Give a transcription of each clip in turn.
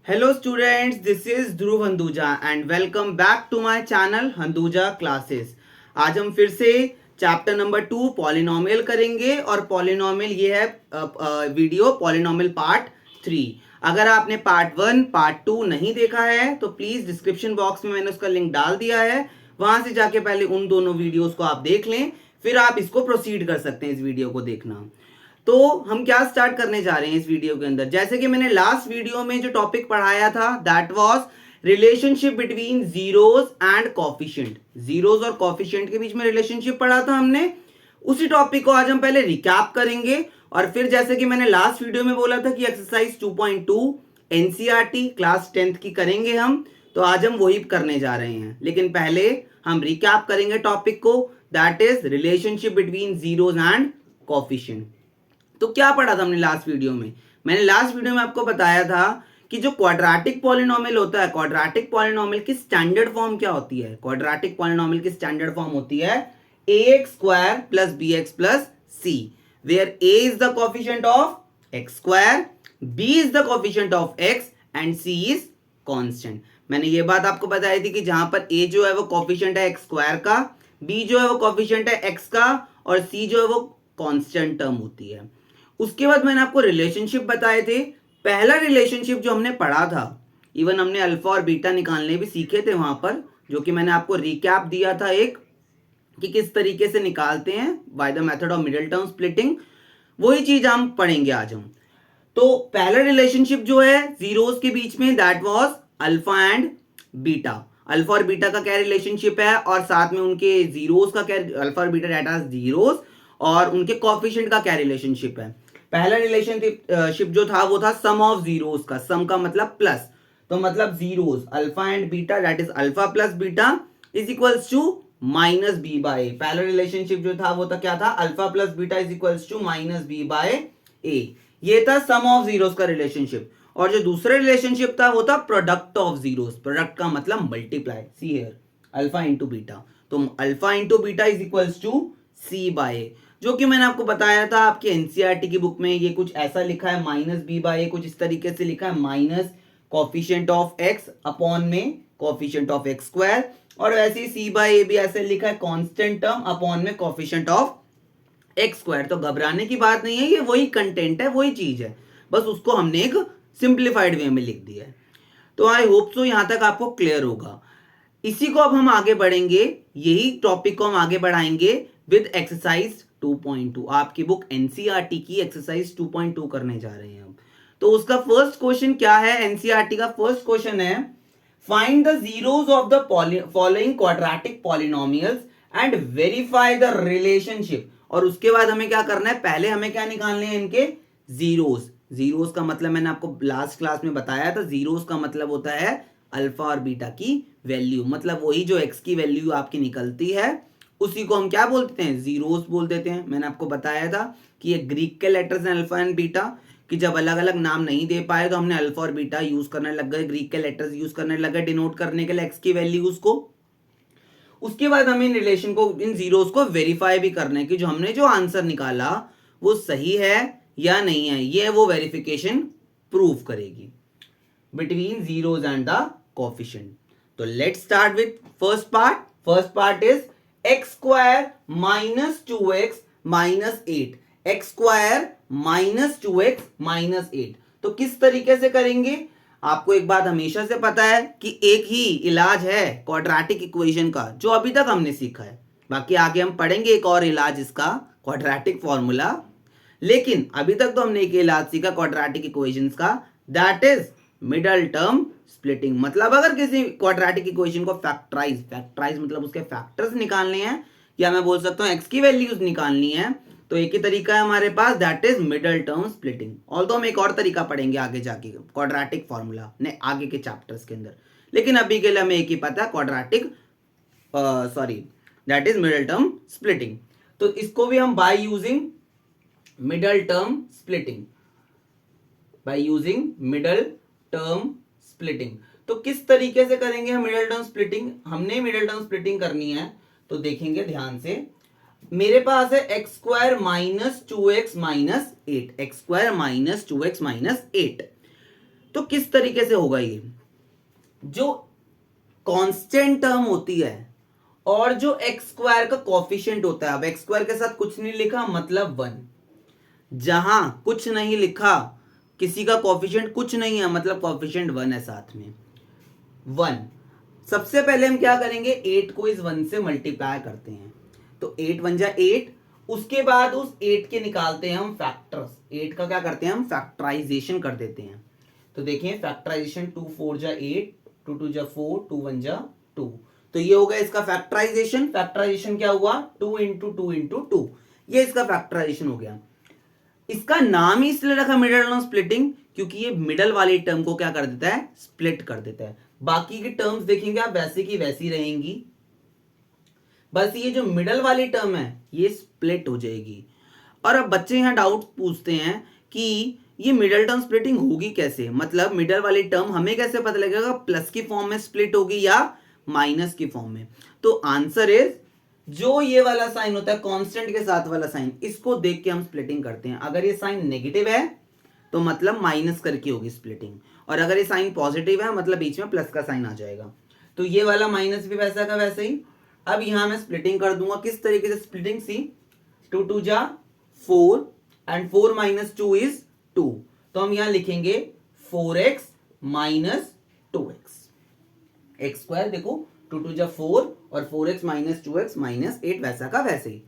Hello students, this is Dhruv Handuja and welcome back to my channel Handuja Classes। आज हम फिर से chapter number 2 polynomial करेंगे और पॉलिनोमियल ये है वीडियो पॉलिनोमियल पार्ट 3। अगर आपने पार्ट 1 पार्ट 2 नहीं देखा है तो प्लीज डिस्क्रिप्शन बॉक्स में मैंने उसका लिंक डाल दिया है, वहां से जाके पहले उन दोनों वीडियोस को आप देख लें, फिर आप इसको प्रोसीड कर सकते हैं इस वीडियो को देखना। तो हम क्या स्टार्ट करने जा रहे हैं इस वीडियो के अंदर। जैसे कि मैंने लास्ट वीडियो में जो टॉपिक पढ़ाया था that was relationship between zeros and coefficient. Zeros और कोफिशिएंट के बीच में रिलेशनशिप पढ़ा था हमने। उसी टॉपिक को आज हम पहले रिकैप करेंगे और फिर जैसे कि मैंने लास्ट वीडियो में बोला था कि एक्सरसाइज 2.2 एनसीईआरटी क्लास 10th की करेंगे हम, तो आज हम वही करने जा रहे हैं। लेकिन पहले हम रिकैप करेंगे टॉपिक को, that is relationship between zeros and coefficient. तो क्या पढ़ा था हमने लास्ट वीडियो में? मैंने लास्ट वीडियो में आपको बताया था कि जो क्वाड्रेटिक पॉलिनोमियल होता है, क्वाड्रेटिक पॉलिनोमियल की स्टैंडर्ड फॉर्म क्या होती है? क्वाड्रेटिक पॉलिनोमियल की स्टैंडर्ड फॉर्म होती है ax square plus bx plus c, where a is the coefficient of x square, b is the coefficient of x and c is constant. मैंने ये बात आपको बताई थी कि जहां पर a जो है वो कोफिशिएंट है x स्क्वायर का, b जो है वो कोफिशिएंट है x का और c जो है वो कांस्टेंट टर्म होती है। उसके बाद मैंने आपको रिलेशनशिप बताए थे। पहला रिलेशनशिप जो हमने पढ़ा था, इवन हमने अल्फा और बीटा निकालने भी सीखे थे वहां पर, जो कि मैंने आपको रिकैप दिया था एक, कि किस तरीके से निकालते हैं by the method of middle term splitting. वही चीज हम पढ़ेंगे आज हम। तो पहला रिलेशनशिप जो है जीरोस के बीच में that was alpha and beta. Alpha और बीटा का क्या रिलेशनशिप है और साथ में उनके जीरोस का क्या, अल्फा और बीटा डेटा जीरोस और उनके कोफिशिएंट का क्या रिलेशनशिप है। पहला रिलेशनशिप जो था वो था सम ऑफ जीरोस का। सम का मतलब प्लस, तो मतलब zeros alpha and beta that is alpha plus beta is equals to minus B by ए। पहला रिलेशनशिप जो था वो था क्या था? Alpha plus beta is equals to minus B by A. ये था सम ऑफ जीरोस का रिलेशनशिप। और जो दूसरा रिलेशनशिप था वो था प्रोडक्ट ऑफ जीरोस। प्रोडक्ट का मतलब multiply, see here alpha into beta, तो alpha into beta is equals to c by a, जो कि मैंने आपको बताया था आपके एनसीईआरटी की बुक में ये कुछ ऐसा लिखा है, माइनस बी बाय ए कुछ इस तरीके से लिखा है, minus coefficient of x upon में कोफिशिएंट ऑफ एक्स स्क्वायर, और वैसे ही सी बाय ए भी ऐसे लिखा है कांस्टेंट टर्म अपॉन में कोफिशिएंट ऑफ एक्स स्क्वायर। तो घबराने की बात नहीं है, ये वही कंटेंट है, वही चीज है, बस उसको हमने एक सिंप्लीफाइड वे में लिख दिया है। तो आई होप सो यहां तक आपको क्लियर होगा। इसी को अब हम आगे बढ़ेंगे, यही टॉपिक को हम आगे बढ़ाएंगे विद एक्सरसाइज 2.2। आपकी बुक एनसीईआरटी की एक्सरसाइज 2.2 करने जा रहे हैं हम। तो उसका फर्स्ट क्वेश्चन क्या है? एनसीईआरटी का फर्स्ट क्वेश्चन है find the zeros of the following quadratic polynomials and verify the relationship. और उसके बाद हमें क्या करना है? पहले हमें क्या निकालने हैं? इनके जीरोस। जीरोस का मतलब मैंने आपको लास्ट क्लास में बताया था, जीरोस का मतलब होता है अल्फा और बीटा की वैल्यू, मतलब वही जो एक्स की वैल्यू आपकी निकलती है उसी को हम क्या बोलते हैं? जीरोस बोल देते हैं। मैंने आपको बताया था कि ये ग्रीक के लेटर्स हैं अल्फा एंड बीटा, कि जब अलग अलग नाम नहीं दे पाए तो हमने अल्फा और बीटा यूज करने लग गए, ग्रीक के लेटर्स यूज करने लग गए डिनोट करने के लिए एक्स की वैल्यूज को। उसके बाद हमें इन रिलेशन को, इन जीरोस को वेरीफाई भी करना है कि जो हमने जो आंसर निकाला वो सही है या नहीं है, ये वो वेरिफिकेशन प्रूव करेगी between zeros and the coefficient. तो let's start with first part. First part is x square minus 2x minus 8, x square minus 2x minus 8। तो किस तरीके से करेंगे? आपको एक बात हमेशा से पता है कि एक ही इलाज है क्वाड्रेटिक इक्वेशन का जो अभी तक हमने सीखा है, बाकी आगे हम पढ़ेंगे एक और इलाज इसका, क्वाड्रेटिक फॉर्मूला। लेकिन अभी तक तो हमने एक इलाज सीखा क्वाड्रेटिक इक्वेशंस का, that is middle term splitting. मतलब अगर किसी क्वाड्रेटिक इक्वेशन को फैक्टराइज मतलब उसके फैक्टर्स निकालने हैं, या मैं बोल सकता हूं एक्स की वैल्यूज निकालनी है, तो एक ही तरीका है हमारे पास, that is middle term splitting. Although हम एक और तरीका पढ़ेंगे आगे जाके क्वाड्रेटिक फॉर्मूला ने आगे के चैप्टर्स के अंदर, लेकिन अभी के लिए हमें एक ही पता है quadratic, sorry that is middle term splitting. तो इसको भी हम by using middle term splitting, by using middle term splitting. तो किस तरीके से करेंगे हम मिडल टर्म स्प्लिटिंग? हमने मिडल टर्म स्प्लिटिंग करनी है तो देखेंगे ध्यान से। मेरे पास है x square minus 2x minus 8, x square minus 2x minus 8। तो किस तरीके से होगा ये, जो कांस्टेंट टर्म होती है और जो एक्स स्क्वायर का कोफिशिएंट होता है, अब एक्स स्क्वायर के साथ कुछ नहीं लिखा मतलब 1, जहां कुछ नहीं लिखा किसी का कोफिशिएंट कुछ नहीं है मतलब कोफिशिएंट 1 है साथ में 1। सबसे पहले हम क्या करेंगे, 8 को इस 1 से मल्टीप्लाई करते हैं, तो 8 1 जा 8, उसके बाद उस 8 के निकालते हैं हम फैक्टर्स, 8 का क्या करते हैं हम फैक्टराइजेशन कर देते हैं। तो देखिए फैक्टराइजेशन 2 4 जा 8, 2 2 जा 4, 2 1 जा 2, तो ये हो गया इसका फैक्टराइजेशन। फैक्टराइजेशन क्या हुआ, 2 इंटू 2 इंटू 2, ये इसका फैक्टराइजेशन हो गया। इसका नाम ही इसलिए रखा मिडल टर्म स्प्लिटिंग क्योंकि ये मिडल वाली टर्म को क्या कर देता है, स्प्लिट कर देता है। बाकी की टर्म्स देखेंगे आप वैसे की वैसी रहेंगी, बस ये जो मिडल वाली टर्म है ये स्प्लिट हो जाएगी। और अब बच्चे यहां डाउट पूछते हैं कि ये मिडल टर्म स्प्लिटिंग होगी कैसे, मतलब मिडल वाली टर्म हमें कैसे पता लगेगा प्लस की फॉर्म में स्प्लिट होगी या माइनस की फॉर्म में। तो आंसर इज जो ये वाला साइन होता है कांस्टेंट के साथ वाला साइन, इसको देख के हम स्प्लिटिंग करते हैं। अगर ये साइन नेगेटिव है तो मतलब माइनस करके होगी स्प्लिटिंग, और अगर ये साइन पॉजिटिव है मतलब बीच में प्लस का साइन आ जाएगा। तो ये वाला माइनस भी वैसा का वैसे ही। अब यहां मैं स्प्लिटिंग कर दूंगा, किस तरीके से स्प्लिटिंग, सी 2 2 जा 4 एंड 4 माइनस 2 इज 2, तो हम यहां लिखेंगे 4x minus 2x, x square देखो 2 2 जा 4 और 4x माइनस 2x माइनस 8 वैसा का वैसे ही।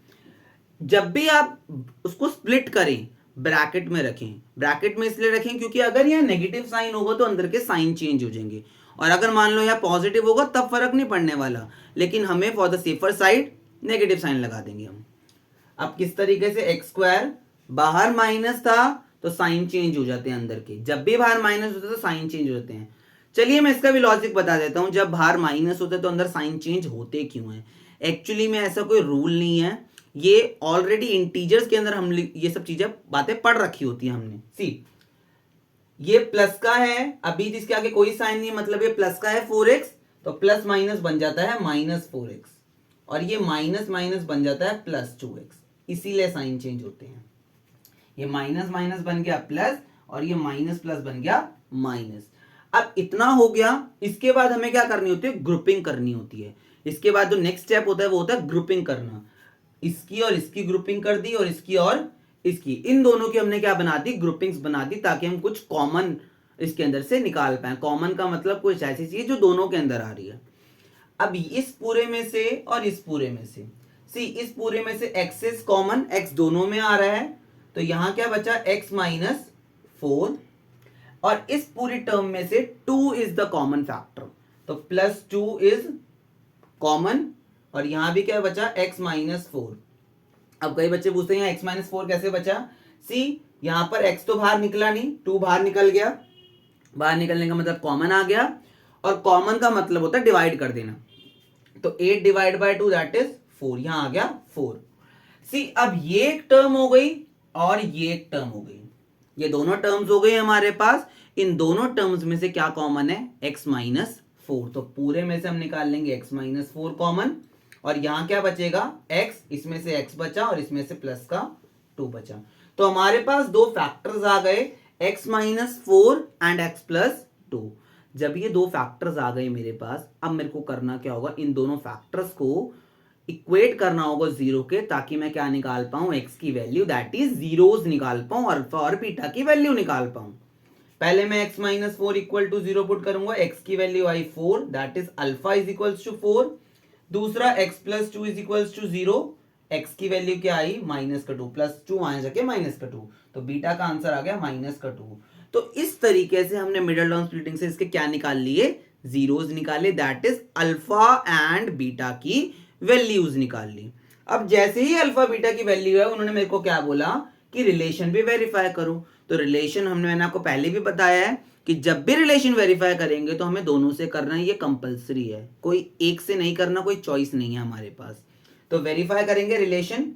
जब भी आप उसको स्प्लिट करें ब्रैकेट में रखें, ब्रैकेट में इसलिए रखें क्योंकि अगर यह नेगेटिव साइन होगा तो अंदर के साइन चेंज हो जाएंगे, और अगर मान लो यह पॉजिटिव होगा तब फर्क नहीं पड़ने वाला, लेकिन हमें for the safer side negative sign लगा देंगे हम। अब किस तरीके से, एक्स स्क्वायर बाहर माइनस था तो साइन चेंज हो जाते हैं अंदर के, जब भी बाहर माइनस होता है तो साइन चेंज हो जाते हैं। चलिए मैं इसका भी लॉजिक बता देता हूं, जब बाहर माइनस होता है तो अंदर साइन चेंज होते क्यों है। एक्चुअली में ऐसा कोई रूल नहीं है, ये ऑलरेडी इंटीजर्स के अंदर हम ये सब चीजें बातें पढ़ रखी होती है हमने। सी ये प्लस का है, अभी जिसके आगे कोई साइन नहीं मतलब ये प्लस का है 4x, तो प्लस माइनस बन जाता है माइनस 4x, और ये माइनस माइनस बन जाता है प्लस 2x, इसीलिए साइन चेंज होते हैं। ये माइनस माइनस बन गया प्लस और ये माइनस प्लस बन गया माइनस। अब इतना हो गया, इसके बाद हमें क्या करनी होती है, ग्रुपिंग करनी होती है। इसके बाद जो नेक्स्ट स्टेप होता है वो होता है ग्रुपिंग करना, इसकी और इसकी ग्रुपिंग कर दी और इसकी और इसकी, इन दोनों की हमने क्या बना दी, ग्रुपिंग्स बना दी, ताकि हम कुछ कॉमन इसके अंदर से निकाल पाए। कॉमन का मतलब कुछ ऐसी चीज जो दोनों के अंदर आ रही है। अब इस पूरे में से और इस पूरे में से, सी इस पूरे में से x इज कॉमन, x दोनों में आ रहा है, तो यहां क्या बचा x माइनस 4, और इस पूरी टर्म में से 2 इज द कॉमन फैक्टर, तो प्लस 2 इज कॉमन, और यहां भी क्या बचा x माइनस 4। अब कई बच्चे पूछते हैं x माइनस 4 कैसे बचा, सी यहां पर x तो बाहर निकला नहीं, 2 बाहर निकल गया, बाहर निकलने का मतलब कॉमन आ गया, और कॉमन का मतलब होता है डिवाइड कर देना, तो 8 डिवाइड बाय 2 दैट इज 4, यहां आ गया 4। सी अब ये एक टर्म हो गई और ये एक टर्म हो गई, ये दोनों टर्म्स हो गई हमारे पास। इन दोनों टर्म्स में से क्या कॉमन है, x माइनस 4, तो पूरे में से हम निकाल लेंगे x माइनस 4 कॉमन, और यहां क्या बचेगा x, इसमें से x बचा और इसमें से प्लस का 2 बचा, तो हमारे पास दो फैक्टर्स आ गए, x minus 4 and x plus 2। जब ये दो फैक्टर्स आ गए मेरे पास, अब मेरे को करना क्या होगा, इन दोनों फैक्टर्स को इक्वेट करना होगा जीरो के, ताकि मैं क्या निकाल पाऊं, x की वैल्यू दैट इज जीरोस निकाल पाऊं, अल्फा और बीटा की वैल्यू निकाल पाऊं। पहले मैं x minus 4 equal to 0 put करूंगा, x की वैल्यू आई 4 that is alpha is equals to 4, दूसरा x plus 2 is equals to 0, x की वैल्यू क्या आई माइनस का 2, प्लस 2 आया जाके माइनस का 2, तो बीटा का आंसर आ गया माइनस का 2। तो इस तरीके से हमने मिडल टर्म स्प्लिटिंग से इसके क्या निकाल लिए, जीरोस निकाले, that is alpha and beta की वैल्यूज निकाल ली। अब जैसे ही अल्फा बीटा की वैल्यू है, उन्होंने मेरे को क्या बोला कि रिलेशन भी वेरीफाई करो, तो रिलेशन मैंने आपको पहले भी बताया है कि जब भी रिलेशन वेरीफाई करेंगे तो हमें दोनों से करना है, ये कंपलसरी है, कोई एक से नहीं करना, कोई चॉइस नहीं है हमारे पास। तो वेरीफाई करेंगे रिलेशन।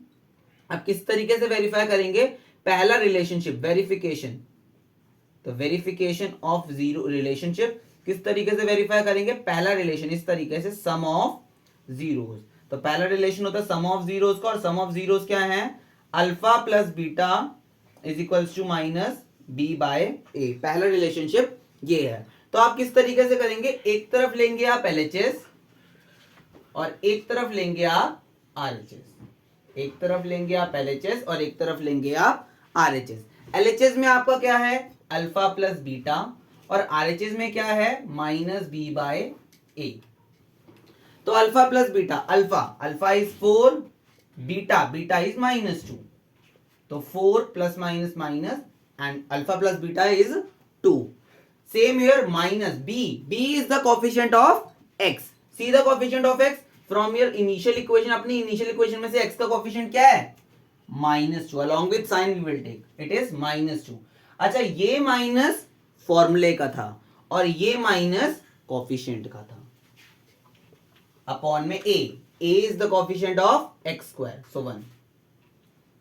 अब किस तरीके से वेरीफाई करेंगे, पहला रिलेशनशिप वेरिफिकेशन, तो वेरिफिकेशन ऑफ जीरो रिलेशनशिप किस तरीके से वेरीफाई करेंगे, पहला रिलेशन इस तरीके से सम ऑफ जीरोस, तो पहला रिलेशन होता है सम ऑफ जीरोस का, और सम ऑफ जीरोस क्या है, alpha plus beta is equals to minus B by ए, पहला रिलेशनशिप ये है। तो आप किस तरीके से करेंगे, एक तरफ लेंगे आप LHS और एक तरफ लेंगे आप RHS। एक तरफ लेंगे आप LHS और एक तरफ लेंगे आप RHS। LHS में आपका क्या है, अल्फा प्लस बीटा, और RHS में क्या है, माइनस बी बाय ए। तो alpha plus beta, alpha is 4, beta is -2, तो 4 plus minus minus and alpha plus beta is 2। Same here minus b is the coefficient of x। See the coefficient of x from your initial equation. अपनी initial equation में से x का coefficient क्या है, -2, along with sign we will take, it is -2। अच्छा, ये minus फॉर्मूले का था और ये माइनस कोफिशिएंट का था, अपॉन में a is the coefficient of x square, so 1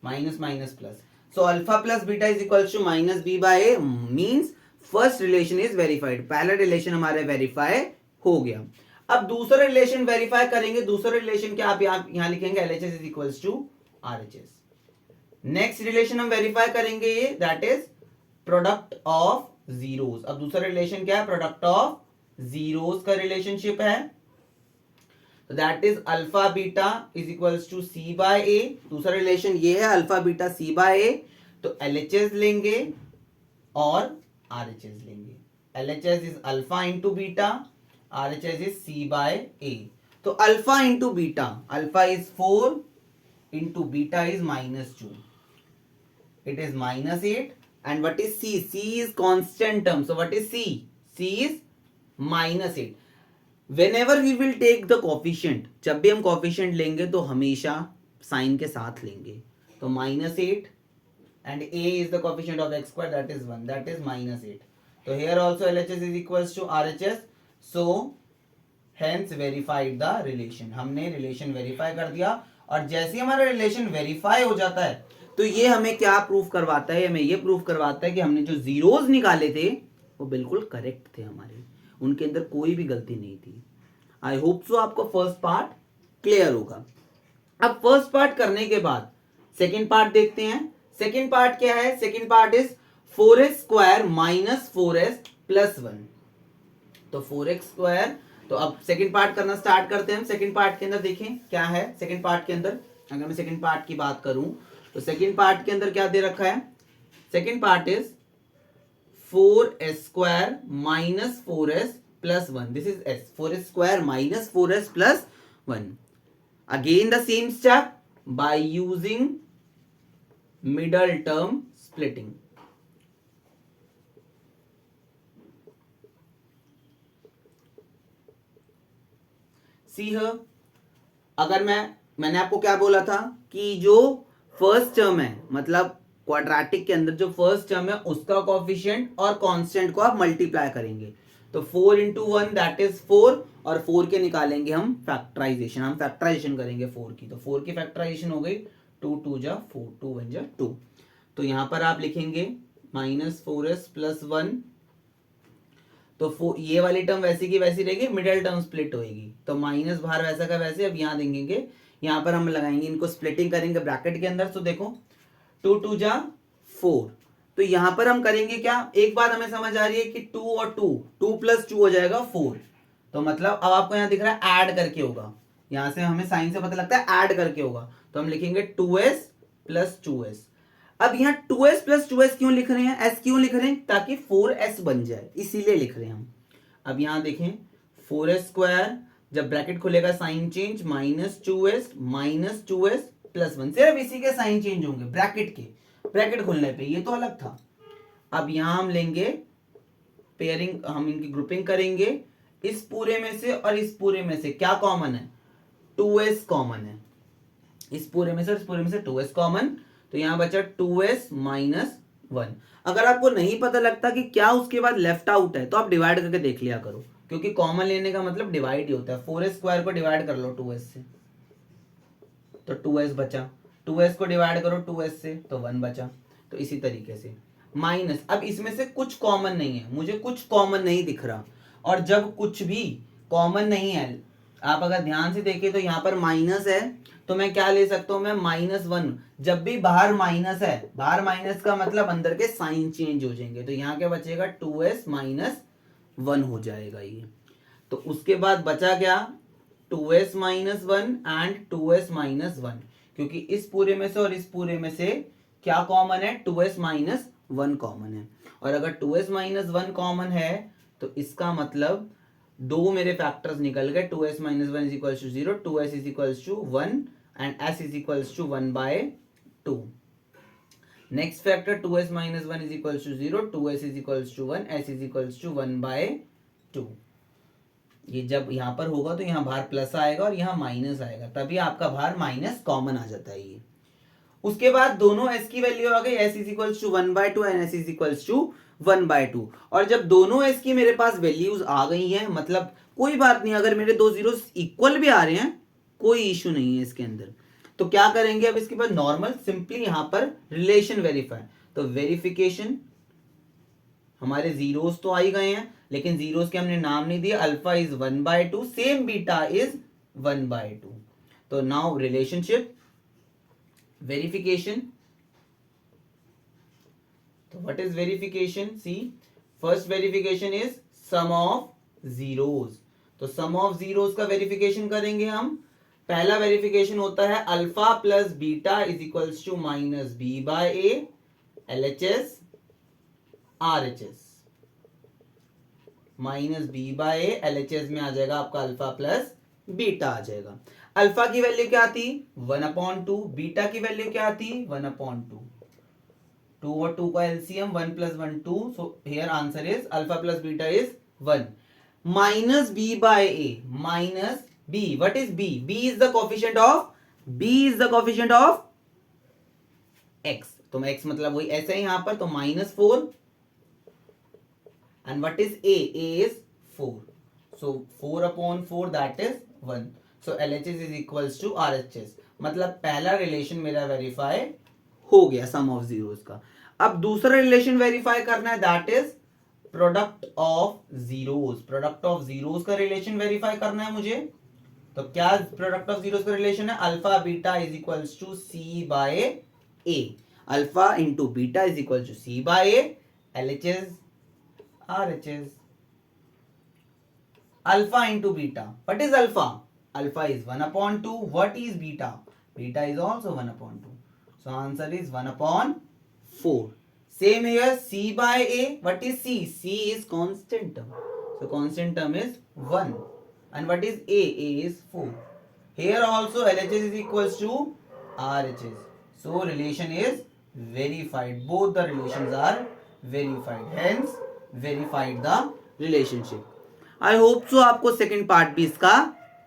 minus plus, so alpha plus beta is equals to minus b by a, means first relation is verified। पहला रिलेशन हमारे वेरीफाई हो गया। अब दूसरा relation verify करेंगे। दूसरा relation क्या, आप यहां लिखेंगे LHS is equals to RHS। Next relation हम वेरीफाई करेंगे ये, that is product of zeros. अब दूसरा रिलेशन क्या है, प्रोडक्ट ऑफ जीरोस का रिलेशनशिप है, that is alpha beta is equals to c by a. दूसरा रिलेशन ये है, alpha beta c by a. तो LHS लेंगे और RHS लेंगे। LHS is alpha into beta, RHS is c by a. तो alpha into beta, alpha is 4 into beta is -2, it is -8, and what is C? C is constant term, so what is C? C is -8। whenever we will take the coefficient, जब भी हम coefficient लेंगे तो हमेशा sign के साथ लेंगे। तो -8 and A is the coefficient of x square, that is 1, that is -8। तो here also LHS is equals to RHS, so hence verified the relation। हमने relation verify कर दिया, और जैसे ही हमारा relation verify हो जाता है तो ये हमें क्या प्रूफ करवाता है, हमें ये प्रूफ करवाता है कि हमने जो जीरोस निकाले थे वो बिल्कुल करेक्ट थे हमारे, उनके अंदर कोई भी गलती नहीं थी। आई होप सो आपको फर्स्ट पार्ट क्लियर होगा। अब फर्स्ट पार्ट करने के बाद सेकेंड पार्ट देखते हैं। सेकेंड पार्ट क्या है, second part is 4x square minus 4s plus 1। तो 4x स्क्वायर, तो अब सेकेंड पार्ट करना स्टार्ट करते हैं हम। सेकेंड पार्ट के अंदर देखें क्या है। सेकेंड पार्ट के अंदर अगर मैं सेकेंड पार्ट की बात करूं तो सेकेंड पार्ट के अंदर क्या दे रखा है, second part is 4s square minus 4s plus 1, this is s, 4s square minus 4s plus 1। Again the same step by using middle term splitting. See here, अगर मैंने आपको क्या बोला था कि जो फर्स्ट टर्म है, मतलब क्वाड्रेटिक के अंदर जो फर्स्ट टर्म है उसका कोएफिशिएंट और कांस्टेंट को आप मल्टीप्लाई करेंगे। तो 4 इंटू 1 दैट इज 4, और 4 के निकालेंगे हम फैक्टराइजेशन, हम फैक्टराइजेशन करेंगे 4 की। तो 4 की फैक्टराइजेशन हो गई 2 2 जा 4, 2 1 जा 2। तो यहां पर आप लिखेंगे माइनस 4s प्लस 1। तो ये वाली टर्म वैसी की वैसी रहेगी, मिडिल टर्म स्प्लिट होगी, तो माइनस बाहर वैसा का वैसे। अब यहाँ देंगे, यहाँ पर हम लगाएंगे, इनको स्प्लिटिंग करेंगे ब्रैकेट के अंदर। तो देखो 2 2 जा 4, तो यहाँ पर हम करेंगे क्या, एक बात हमें समझ आ रही है कि 2 और 2 प्लस 2 हो जाएगा 4। तो मतलब अब आपको यहाँ दिख रहा है ऐड करके होगा, यहाँ से हमें साइन से पता लगता है ऐड करके होगा। तो हम लिखेंगे 2s प्लस 2s। अब यहाँ 2s प्लस 2s क्यों लिख रहे हैं, s क्यों लिख रहे हैं, ताकि 4s बन जाए, इसीलिए लिख रहे हैं हम। अब यहाँ देखें 4s स्क्वायर, जब ब्रैकेट खुलेगा sign change, minus 2s plus 1, सिर्फ इसी के साइन चेंज होंगे ब्रैकेट के, ब्रैकेट खुलने पे, ये तो अलग था। अब यहां हम लेंगे पेयरिंग, हम इनकी ग्रुपिंग करेंगे, इस पूरे में से और इस पूरे में से क्या कॉमन है, 2s कॉमन है, इस पूरे में से और इस पूरे में से 2s कॉमन। तो यहां बचा 2s माइनस 1। अगर आपको नहीं पता लगता कि क्या उसके बाद लेफ्ट आउट है तो आप डिवाइड करके देख लिया करो, क्योंकि कॉमन लेने का मतलब डिवाइड ही होता है। 4s स्क्वायर को डिवाइड कर लो 2s से, तो 2s बचा, 2s को डिवाइड करो 2s से, तो 1 बचा। तो इसी तरीके से माइनस, अब इसमें से कुछ कॉमन नहीं है, मुझे कुछ कॉमन नहीं दिख रहा, और जब कुछ भी कॉमन नहीं है, आप अगर ध्यान से देखें तो यहाँ पर माइनस है, तो मैं क्या ले सकता हूं, मैं -1। जब भी बाहर माइनस है, बाहर माइनस का मतलब अंदर के साइन चेंज हो जाएंगे, तो यहाँ क्या बचेगा 2s माइनस 1 हो जाएगा ये। तो उसके बाद बचा क्या, 2s minus 1 and 2s minus 1, क्योंकि इस पूरे में से और इस पूरे में से क्या कॉमन है, 2s माइनस 1 कॉमन है। और अगर 2s माइनस 1 कॉमन है तो इसका मतलब दो मेरे फैक्टर्स निकल गए, 2s minus 1 is equals to 0, 2s is equals to 1 and s is equals to 1/2। Next factor 2s minus 1 is equals to 0, 2s is equals to 1, s is equals to 1/2। ये जब यहाँ पर होगा तो यहाँ बाहर प्लस आएगा और यहाँ माइनस आएगा, तभी आपका बाहर माइनस कॉमन आ जाता है ये। उसके बाद दोनों s की वैल्यू आ गई, s is equals to 1/2 and s is equals to 1/2। और जब दोनों s की मेरे पास वैल्यूज आ गई हैं, मतलब कोई बात नहीं, अगर मेरे दो जीरोस इक्वल भी आ रहे हैं कोई इशू नहीं है इसके अंदर। तो क्या करेंगे अब इसके बाद, नॉर्मल सिंपली यहां पर रिलेशन वेरीफाई। तो वेरिफिकेशन, हमारे जीरोस तो आ ही गए हैं लेकिन जीरोस के हमने नाम नहीं दिया, alpha is 1/2, same beta is 1/2। तो now relationship verification. So what is verification? See, first verification is sum of zeros. तो sum of zeros का verification करेंगे हम। पहला verification होता है alpha plus beta is equals to minus B by a LHS RHS, minus B by a LHS में आ जाएगा आपका अल्फा प्लस बीटा आ जाएगा। अल्फा की वैल्यू क्या आती, 1/2, बीटा की वैल्यू क्या आती, 1/2। 2 और 2 का LCM 1 plus 1 2, so here answer is alpha plus beta is 1। Minus B by a, minus b, what is b, b is the coefficient of, b is the coefficient of x, तो x मतलब वही ऐसे ही यहां पर, तो -4 and what is a is 4, so 4/4 that is 1। So LHS is equals to RHS, मतलब पहला रिलेशन मेरा वेरीफाई हो गया सम ऑफ जीरोस का। अब दूसरा रिलेशन वेरीफाई करना है, that is product of zeros. Product of zeros का रिलेशन वेरीफाई करना है मुझे। तो क्या प्रोडक्ट ऑफ जीरोस का रिलेशन है, alpha beta is equals to c by a, alpha into beta is equals to c by a LHS RHS। Alpha into beta, what is alpha, alpha is 1/2, what is beta, beta is also 1/2, so answer is 1/4। same here, c by a, what is c, c is constant term, so constant term is 1 and what is a is 4। here also LHS is equals to RHS, so relation is verified, both the relations are verified, hence verified the relationship। I hope so आपको second part भी इसका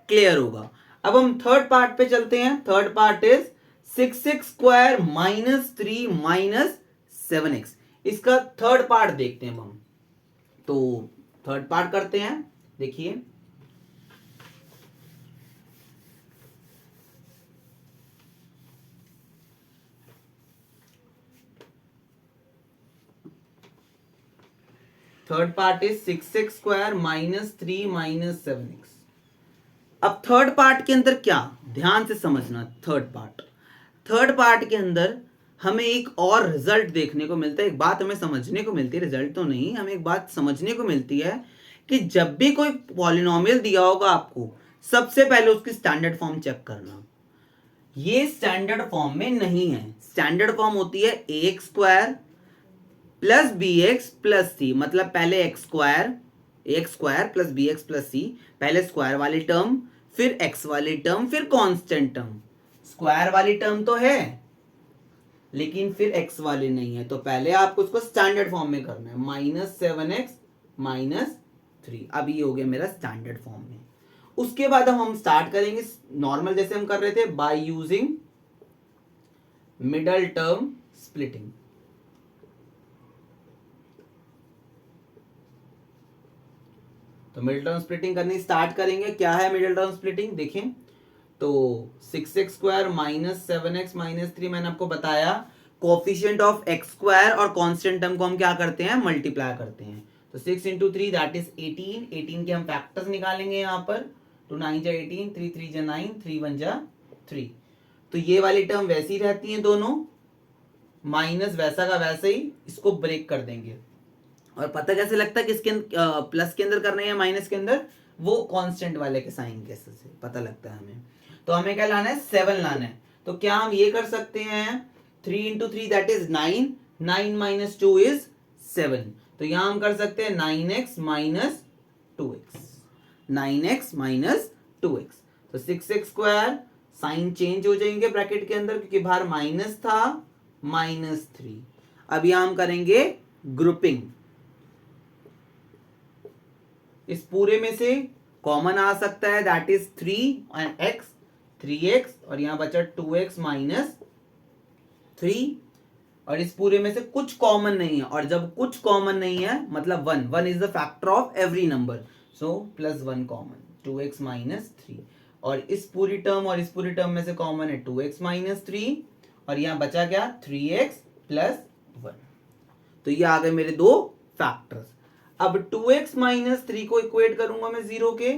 clear होगा। अब हम third part पे चलते हैं। Third part is 6x square minus 3 minus 7x, इसका थर्ड पार्ट देखते हैं हम। तो थर्ड पार्ट करते हैं, देखिए third part is 6x square minus 3 minus 7x। अब थर्ड पार्ट के अंदर क्या, ध्यान से समझना। थर्ड पार्ट के अंदर हमें एक और रिजल्ट देखने को मिलता है, एक बात हमें समझने को मिलती है, रिजल्ट तो नहीं, हमें एक बात समझने को मिलती है कि जब भी कोई पॉलिनोमियल दिया होगा आपको, सबसे पहले उसकी स्टैंडर्ड फॉर्म चेक करना। ये स्टैंडर्ड फॉर्म में नहीं है। स्टैंडर्ड फॉर्म होती है ax square plus bx plus c, मतलब पहले x square plus bx plus c, पहले स्क्वायर वाली टर्म, फिर x वाली टर्म, फिर कांस्टेंट टर्म। स्क्वायर वाली टर्म तो है लेकिन फिर x वाली नहीं है, तो पहले आपको उसको स्टैंडर्ड फॉर्म में करना है, -7x माइनस 3। अब ये हो गया मेरा स्टैंडर्ड फॉर्म में। उसके बाद हम स्टार्ट करेंगे नॉर्मल जैसे हम कर रहे थे, by using middle term splitting. तो मिडिल टर्म स्प्लिटिंग करनी स्टार्ट करेंगे। क्या है मिडिल टर्म स्प्लिटिंग, देखें तो 6x square minus 7x minus 3, मैंने आपको बताया कोफिशिएंट ऑफ x स्क्वायर और कांस्टेंट टर्म को हम क्या करते हैं, मल्टीप्लाई करते हैं। तो 6 इंटू 3 दैट इज 18, 18 के हम फैक्टर्स निकालेंगे यहाँ पर, 2 9 जा 18, 3 3 जा 9, 3 1 जा 3। तो ये वाली टर्म वैसी रहती है दोनों, माइनस वैसा का वैसे ही, इसको ब्रेक कर देंगे। और पता कैसे लगता है किसके प्लस के अंदर करना है या माइनस के अंदर, वो कांस्टेंट वाले के साइन कैसे से पता लगता है हमें। तो हमें क्या लाना है, 7 लाना है। तो क्या हम ये कर सकते हैं, 3 into 3 that is 9, 9 minus 2 is 7। तो यहां हम कर सकते हैं 9x minus 2x, 9x minus 2x। तो 6x स्क्वायर, साइन चेंज हो जाएंगे ब्रैकेट के अंदर क्योंकि बाहर माइनस था, -3। अब यहां हम करेंगे ग्रुपिंग, इस पूरे में से कॉमन आ सकता है दैट इज 3x, 3x और यहां बचा 2x माइनस 3, और इस पूरे में से कुछ कॉमन नहीं है, और जब कुछ कॉमन नहीं है मतलब 1 is the factor of every number, so +1 common, 2x minus 3। और इस पूरी टर्म और इस पूरी टर्म में से कॉमन है 2x माइनस 3, और यहां बचा क्या, 3x प्लस 1। तो ये आ गए मेरे दो फैक्टर्स। अब 2x माइनस 3 को इक्वेट करूंगा मैं 0 के,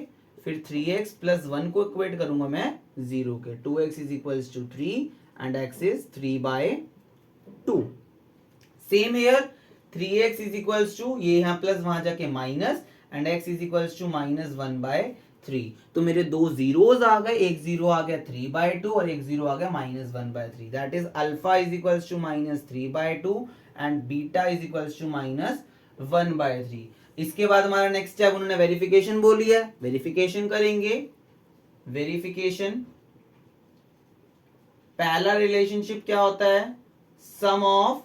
फिर 3x प्लस 1 को इक्वेट करूंगा मैं 0 के। 2x is equals to 3 and x is 3/2। Same here 3x is equals to, ये यहाँ प्लस वहां जाके minus, and x is equals to -1/3। तो मेरे दो जीरोस आ गए, एक जीरो आ गया 3/2 और एक जीरो आ गया -1/3। That is alpha is equals to -3/2 and beta is equals to -1/3। इसके बाद हमारा नेक्स्ट स्टेप उन्होंने वेरिफिकेशन बोली है, वेरिफिकेशन करेंगे। वेरिफिकेशन, पहला रिलेशनशिप क्या होता है, सम ऑफ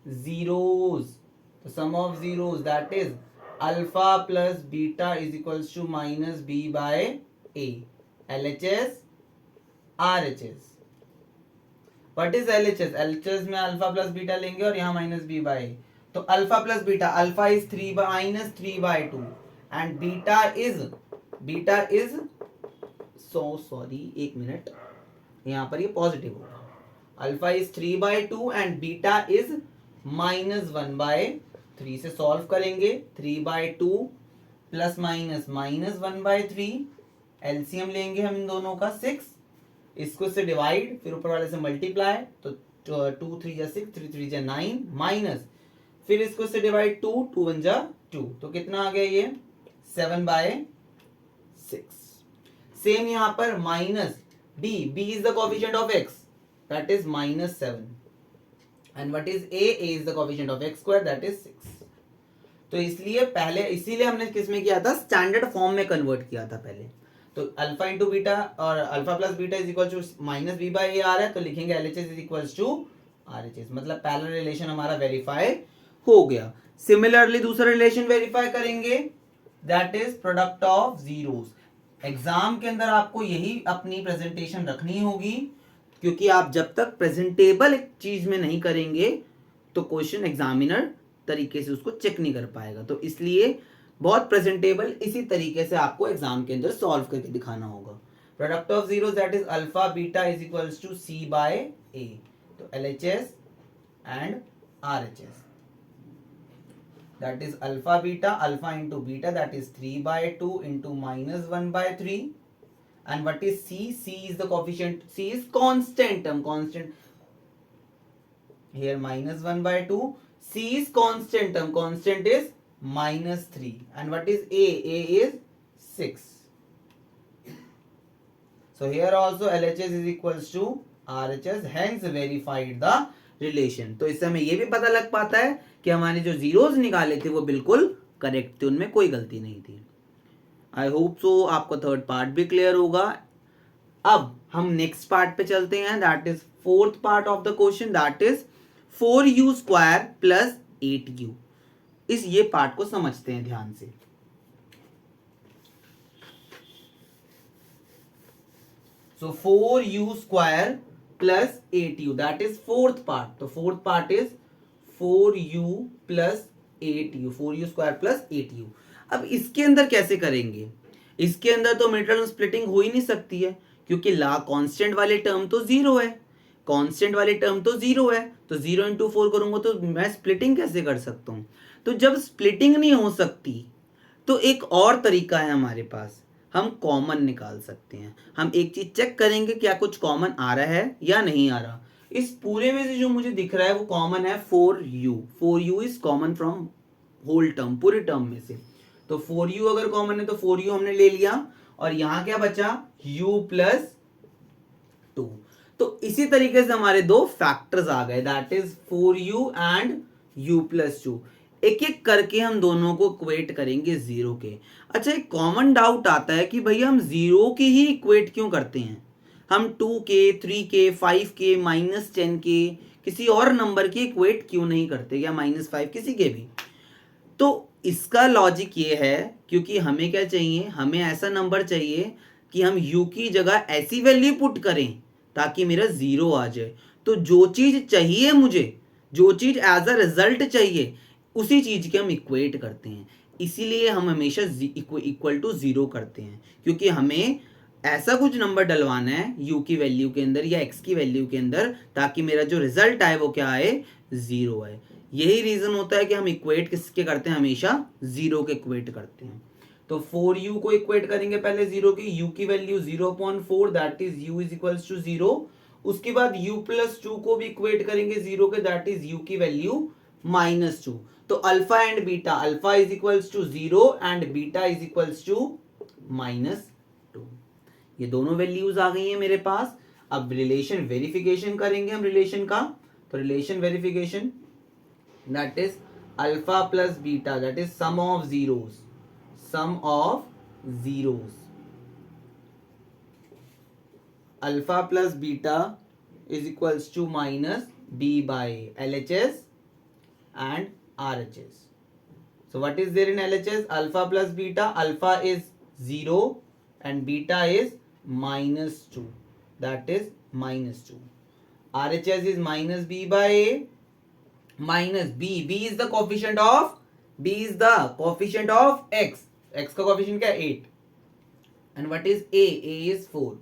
जीरोस। तो sum of zeros that is alpha plus beta is equals to -b/a, LHS RHS। What is LHS? LHS में अल्फा प्लस बीटा लेंगे और यहाँ -b/a। तो alpha plus beta, alpha is 3/2 and beta is sorry एक minute, यहाँ पर ये positive होगा। Alpha is 3/2 and beta is -1/3। से सॉल्व करेंगे, 3/2 प्लस माइनस -1/3, एलसीएम लेंगे हम इन दोनों का 6, इसको से डिवाइड, फिर ऊपर वाले से मल्टीप्लाई, तो 2 3 जा 6, 3 3 जा 9, माइनस, फिर इसको से डिवाइड 2, 2 1 जा 2, तो कितना आ गया ये 7/6। सेम यहां पर minus b is the coefficient of x, that is -7, and what is a is the coefficient of x square, that is 6। तो इसलिए पहले, इसीलिए हमने किस में किया था, स्टैंडर्ड फॉर्म में कन्वर्ट किया था पहले। तो अल्फा इंटू बीटा और alpha plus beta is equal to -b/a आ रहा है, तो लिखेंगे LHS is equal to RHS। मतलब पहला रिलेशन हमारा वेरीफाई हो गया। सिमिलरली दूसरा रिलेशन वेरीफाई करेंगे, that is product of zeros. Exam के अंदर आपको यही अपनी प्रेजेंटेशन रखनी होगी, क्योंकि आप जब तक प्रेजेंटेबल एक चीज में नहीं करेंगे तो क्वेश्चन एग्जामिनर तरीके से उसको चेक नहीं कर पाएगा। तो इसलिए बहुत प्रेजेंटेबल इसी तरीके से आपको एग्जाम के अंदर सॉल्व करके दिखाना होगा। Product of zeros that is alpha beta is equals to c/a। तो LHS and RHS, that is alpha beta, alpha into beta, that is 3/2 into -1/3, and what is c? C is the coefficient, C is constant term, constant here -1/2, C is constant term, constant is -3, and what is a? A is 6. So here also LHS is equals to RHS, hence verified the relation. तो इससे हमें ये भी पता लग पाता है कि हमारे जो जीरोस निकाले थे वो बिल्कुल करेक्ट थे, उनमें कोई गलती नहीं थी। आई होप सो आपको थर्ड पार्ट भी क्लियर होगा। अब हम नेक्स्ट पार्ट पे चलते हैं, that is fourth part of the question, that is 4u square plus 8u। इस ये पार्ट को समझते हैं ध्यान से। सो 4u square plus 8u, that is fourth part. तो fourth part is 4u plus 8u, 4u square plus 8u। अब इसके अंदर कैसे करेंगे, इसके अंदर तो मिड टर्म स्प्लिटिंग हो ही नहीं सकती है, क्योंकि ला कांस्टेंट वाले टर्म तो जीरो है, कांस्टेंट वाले टर्म तो जीरो है, तो 0 into 4 करूंगा तो मैं स्प्लिटिंग कैसे कर सकता हूं। तो जब स्प्लिटिंग नहीं हो सकती तो एक और तरीका है हमारे पास, हम कॉमन निकाल सकते हैं। हम एक चीज चेक करेंगे क्या कुछ कॉमन आ रहा है या नहीं आ रहा। इस पूरे में से जो मुझे दिख रहा है वो कॉमन है 4u। 4u is common from whole term, पूरे टर्म में से। तो 4u अगर कॉमन है तो 4u हमने ले लिया और यहां क्या बचा u प्लस 2। तो इसी तरीके से हमारे दो फैक्टर्स आ गए, that is 4u and u plus 2। एक एक करके हम दोनों को इक्वेट करेंगे जीरो के। अच्छा, एक कॉमन डाउट आता है कि भैया हम जीरो के ही इक्वेट क्यों करते हैं, हम 2k 3k 5k -10 के किसी और नंबर की इक्वेट क्यों नहीं करते, या -5 किसी के भी। तो इसका लॉजिक ये है क्योंकि हमें क्या चाहिए, हमें ऐसा नंबर चाहिए कि हम u की जगह ऐसी वैल्यू पुट करें ताकि मेरा जीरो आ जाए। तो जो चीज चाहिए मुझे, जो चीज एज अ रिजल्ट चाहिए, उसी चीज के हम इक्वेट करते हैं। इसीलिए हम हमेशा इक्वल टू जीरो करते हैं, क्योंकि हमें ऐसा कुछ नंबर डलवाना है u की वैल्यू के अंदर या x की वैल्यू के अंदर ताकि मेरा जो रिजल्ट आए वो क्या आए, जीरो आए। यही रीजन होता है कि हम इक्वेट किसके करते हैं, हमेशा जीरो के इक्वेट करते हैं। तो 4u को इक्वेट करेंगे पहले जीरो की, u की value 0.4 that is u is equals to zero. उसके बाद u प्लस 2 को भी इक्वेट करेंगे जीरो के, दैट इज u की वैल्यू -2। तो alpha and beta, alpha is equals to zero and beta is equals to -2। ये दोनों वैल्यूज आ गई हैं मेरे पास। अब रिलेशन वेरिफिकेशन करेंगे हम रिलेशन का। तो relation verification that is alpha plus beta that is sum of zeros, sum of zeros, alpha plus beta is equals to minus b by LHS and RHS. So what is there in LHS? Alpha plus beta. Alpha is 0 and beta is -2. That is -2. RHS is minus b by a minus b. B is the coefficient of x. X का coefficient क्या है 8. And what is a? A is 4.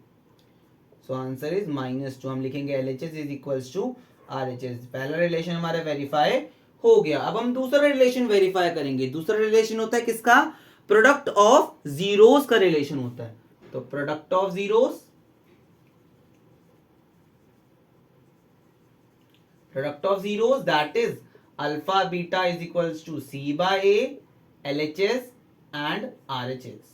So answer is -2. हम लिखेंगे LHS is equals to RHS। पहला relation हमारा verify हो गया। अब हम दूसरा रिलेशन वेरीफाई करेंगे। दूसरा रिलेशन होता है किसका, प्रोडक्ट ऑफ जीरोस का रिलेशन होता है। तो product of zeros, product of zeros that is alpha beta is equals to c by a LHS and RHS।